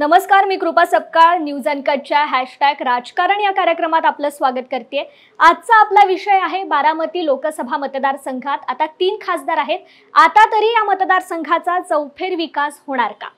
नमस्कार, मी कृपा सपकाळ न्यूज अनकटच्या #राजकारण या कार्यक्रमात आपलं स्वागत करते। आजचा आपला विषय आहे बारामती लोकसभा मतदारसंघात आता 3 खासदार आहेत। आता तरी या मतदारसंघाचा चौफेर विकास होणार का?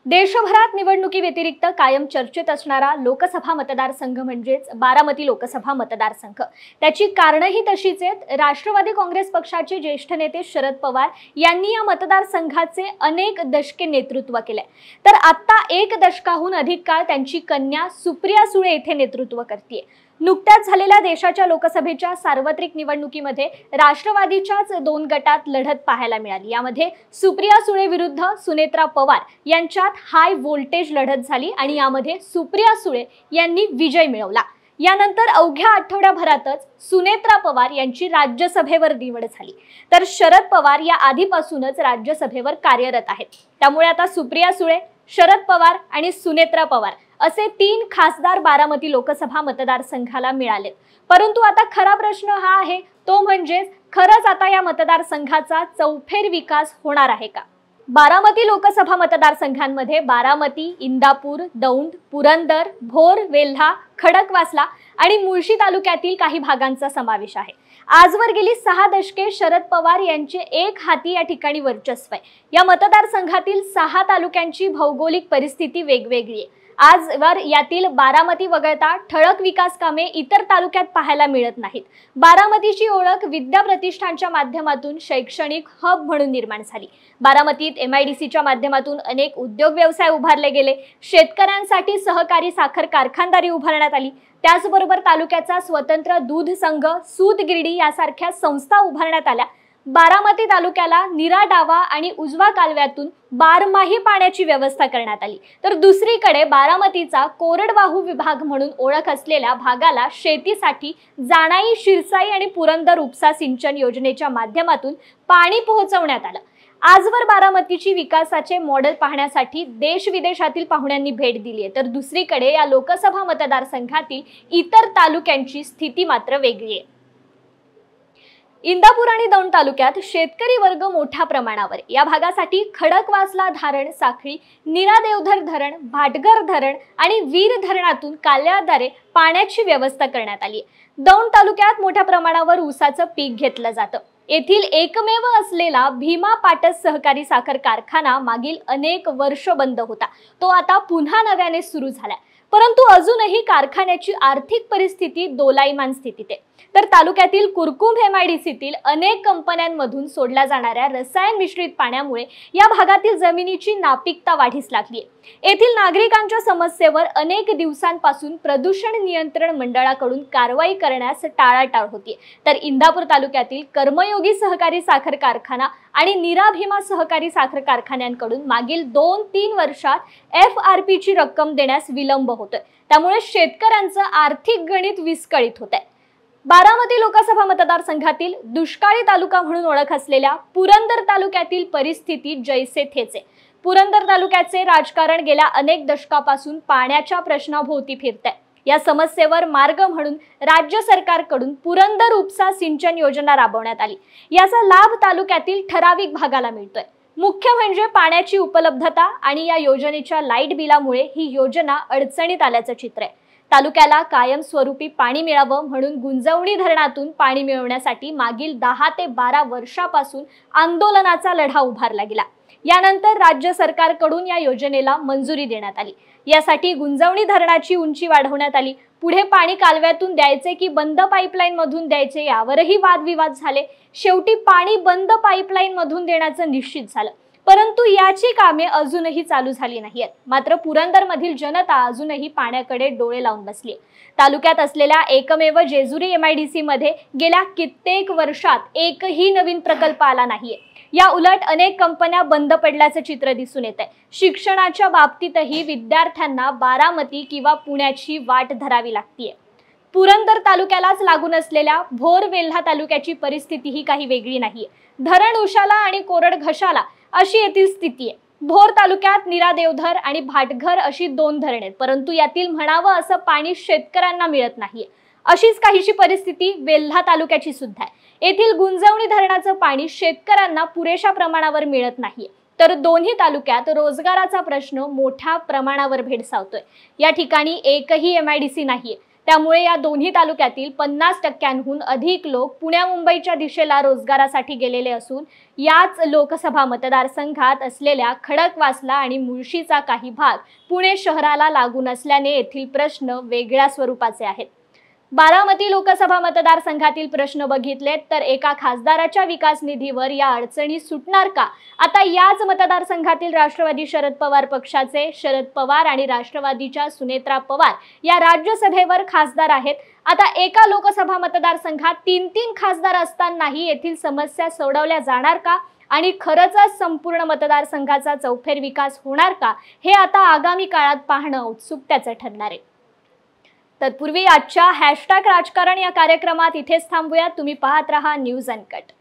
देशभरात निवडणुकी व्यतिरिक्त कायम चर्चेत असणारा लोकसभा मतदारसंघ म्हणजेच बारामती लोकसभा मतदारसंघ। त्याची कारणंही तशीच आहेत। राष्ट्रवादी काँग्रेस पक्षाचे ज्येष्ठ नेते शरद पवार यांनी या मतदारसंघाचे अनेक दशके नेतृत्व केले, तर आता 1 दशकाहून अधिक काळ त्यांची कन्या सुप्रिया सुळे येथे नेतृत्व करते। नुकत्याच झालेल्या देशाच्या लोकसभेच्या सार्वत्रिक निवडणुकीमध्ये राष्ट्रवादीच्याच 2 गटात लढत पाहायला मिळाली। यामध्ये सुप्रिया सुळे विरुद्ध सुनेत्रा पवार यांच्यात हाय व्होल्टेज लढत झाली आणि यामध्ये सुप्रिया सुळे यांनी विजय मिळवला। यानंतर अवघ्या आठवड्याभरातच सुनेत्रा पवार यांची राज्यसभेवर निवड झाली, तर शरद पवार या आधीपासूनच राज्यसभेवर कार्यरत आहेत। त्यामुळे आता सुप्रिया सुळे, शरद पवार आणि सुनेत्रा पवार असे 3 खासदार बारामती लोकसभा मतदारसंघाला मिळालेत। परंतु आता खरा प्रश्न हा आहे तो म्हणजे खरंच आता या मतदारसंघाचा चौफेर विकास होणार आहे का? बारामती लोकसभा मतदारसंघांमध्ये बारामती, इंदापूर, दौंड, पुरंदर, भोर, वेल्हा, खडकवासला आणि मुळशी तालुक्यातील काही भागांचा समावेश आहे। आजवर गेली 6 दशके शरद पवार यांचे एक हाती या ठिकाणी वर्चस्व आहे। या मतदारसंघातील 6 तालुक्यांची भौगोलिक परिस्थिती वेगवेगळी आहे। आजवर यातील बारामती वगळता ठळक विकास कामे इतर तालुक्यात पाहायला मिळत नाहीत। बारामतीची ओळख विद्या प्रतिष्ठानच्या माध्यमातून शैक्षणिक हब म्हणून निर्माण झाली। बारामतीत MIDCच्या माध्यमातून अनेक उद्योग व्यवसाय उभारले गेले। शेतकऱ्यांसाठी सहकारी साखर कारखानदारी उभारण्यात आली। त्याचबरोबर तालुक्याचा स्वतंत्र दूध संघ, सूत गिरणी यासारख्या संस्था उभारण्यात आल्या। बारामती तालुक्याला नीरा डावा आणि उजवा कालव्यातून बारमाही पाण्याची व्यवस्था करण्यात आली, तर दुसरीकडे बारामतीचा कोरडवाहू विभाग म्हणून ओळख असलेल्या भागाला शेतीसाठी जाणाई, शिरसाई आणि पुरंदर उपसा सिंचन योजनेच्या माध्यमातून पाणी पोहोचवण्यात आलं। आजवर बारामतीची विकासाचे मॉडेल पाहण्यासाठी देश विदेशातील पाहुण्यांनी भेट दिली आहे, तर दुसरीकडे या लोकसभा मतदारसंघातील इतर तालुक्यांची स्थिती मात्र वेगळी आहे। इंदापूर आणि दौंड तालुक्यात शेतकरी वर्ग मोठ्या प्रमाणावर या भागासाठी खडकवासला धारण साखळी, नीरा देवधर धरण, भाटघर धरण आणि वीर धरणातून कालव्याद्वारे पाण्याची व्यवस्था करण्यात आली आहे। दौंड तालुक्यात मोठ्या प्रमाणावर ऊसाचं पीक घेतलं जातं। येथील एकमेव असलेला भीमा पाटस सहकारी साखर कारखाना मागील अनेक वर्ष बंद होता, तो आता पुन्हा नव्याने सुरू झाला, परंतु अजूनही कारखान्याची आर्थिक परिस्थिती दोलायमान स्थितीत आहे। तर तालुक्यातील कुरकुंभ MIDCतील अनेक कंपन्यांमधून सोडल्या जाणाऱ्या रसायन मिश्रित पाण्यामुळे या भागातील जमिनीची नापीकता वाढीस लागली आहे। येथील नागरिकांच्या समस्येवर अनेक दिवसांपासून प्रदूषण नियंत्रण मंडळाकडून कारवाई करण्यास टाळाटाळ होती, तर इंदापूर तालुक्यातील कर्मयोगी सहकारी साखर कारखाना आणि नीरा भीमा सहकारी साखर कारखान्यांकडून मागील 2-3 वर्षात FRPची रक्कम देण्यास विलंब होतोय, त्यामुळे शेतकऱ्यांचं आर्थिक गणित विस्कळीत होत आहे। बारामती लोकसभा मतदारसंघातील दुष्काळी तालुका म्हणून ओळख असलेल्या पुरंदर तालुक्यातील परिस्थिती जैसे थेच आहे। पुरंदर तालुक्याचे राजकारण गेल्या अनेक दशकापासून पाण्याच्या प्रश्नाभोवती फिरतंय। या समस्येवर मार्ग म्हणून राज्य सरकारकडून पुरंदर उपसा सिंचन योजना राबवण्यात आली। याचा लाभ तालुक्यातील ठराविक भागाला मिळतोय। मुख्य म्हणजे पाण्याची उपलब्धता आणि या योजनेच्या लाईट बिलामुळे ही योजना अडचणीत आल्याचं चित्र आहे। तालुक्याला कायमस्वरूपी पाणी मिळावं म्हणून गुंजवणी धरणातून पाणी मिळवण्यासाठी मागील 10 ते 12 वर्षापासून आंदोलनाचा लढा उभारला गेला। यानंतर राज्य सरकारकडून या योजनेला मंजुरी देण्यात आली। यासाठी गुंजवणी धरणाची उंची वाढवण्यात आली। पुढे पाणी कालव्यातून द्यायचे की बंद पाईपलाईन मधून द्यायचे यावरही वादविवाद झाले। शेवटी पाणी बंद पाईपलाईन मधून देण्याचं निश्चित झालं, परंतु याची कामे अजूनही चालू झाली नाहीत। मात्र पुरंदरमधील जनता अजूनही पाण्याकडे डोळे लावून बसली। तालुक्यात असलेल्या एकमेव जेजुरी MIDC मध्ये गेल्या कित्येक वर्षात एकही नवीन प्रकल्प आला नाहीये। या उलट अनेक कंपन्या बंद पडल्याचं चित्र दिसून येत आहे। शिक्षणाच्या बाबतीतही विद्यार्थ्यांना बारामती किंवा पुण्याची वाट धरावी लागतीये। पुरंदर तालुक्यालाच लागून असलेल्या भोर, वेल्हा तालुक्याची परिस्थितीही काही वेगळी नाहीये। धरण उशाला आणि कोरड घशाला अशी येथील स्थिती आहे। भोर तालुक्यात नीरा देवधर आणि भाटघर अशी 2 धरणे आहेत, परंतु यातील म्हणावं असं पाणी शेतकऱ्यांना मिळत नाहीये। अशीच काहीशी परिस्थिती वेल्हा तालुक्याची सुद्धा आहे। येथील गुंजवणी धरणाचं पाणी शेतकऱ्यांना पुरेशा प्रमाणावर मिळत नाहीये, तर दोन्ही तालुक्यात रोजगाराचा प्रश्न मोठ्या प्रमाणावर भेडसावतोय। या ठिकाणी एकही MIDC नाहीये, त्यामुळे या दोन्ही तालुक्यातील 50% अधिक लोक पुण्या मुंबईच्या दिशेला रोजगारासाठी गेलेले असून याच लोकसभा मतदारसंघात असलेल्या खडकवासला आणि मुळशीचा काही भाग पुणे शहराला लागून असल्याने येथील प्रश्न वेगळ्या स्वरूपाचे आहेत। बारामती लोकसभा मतदारसंघातील प्रश्न बघितले तर एका खासदाराच्या विकास निधीवर या अडचणी सुटणार का? आता याच मतदारसंघातील राष्ट्रवादी शरद पवार पक्षाचे शरद पवार आणि राष्ट्रवादीच्या सुनेत्रा पवार या राज्यसभेवर खासदार आहेत। आता एका लोकसभा मतदारसंघात 3-3 खासदार असतानाही येथील समस्या सोडवल्या जाणार का आणि खरंच संपूर्ण मतदारसंघाचा चौफेर विकास होणार का, हे आता आगामी काळात पाहणं उत्सुकतेचं ठरणार आहे। तत्पूर्वी आजच्या #राजकारण या कार्यक्रमात इथेच थांबूया। तुम्ही पाहत रहा न्यूज अनकट।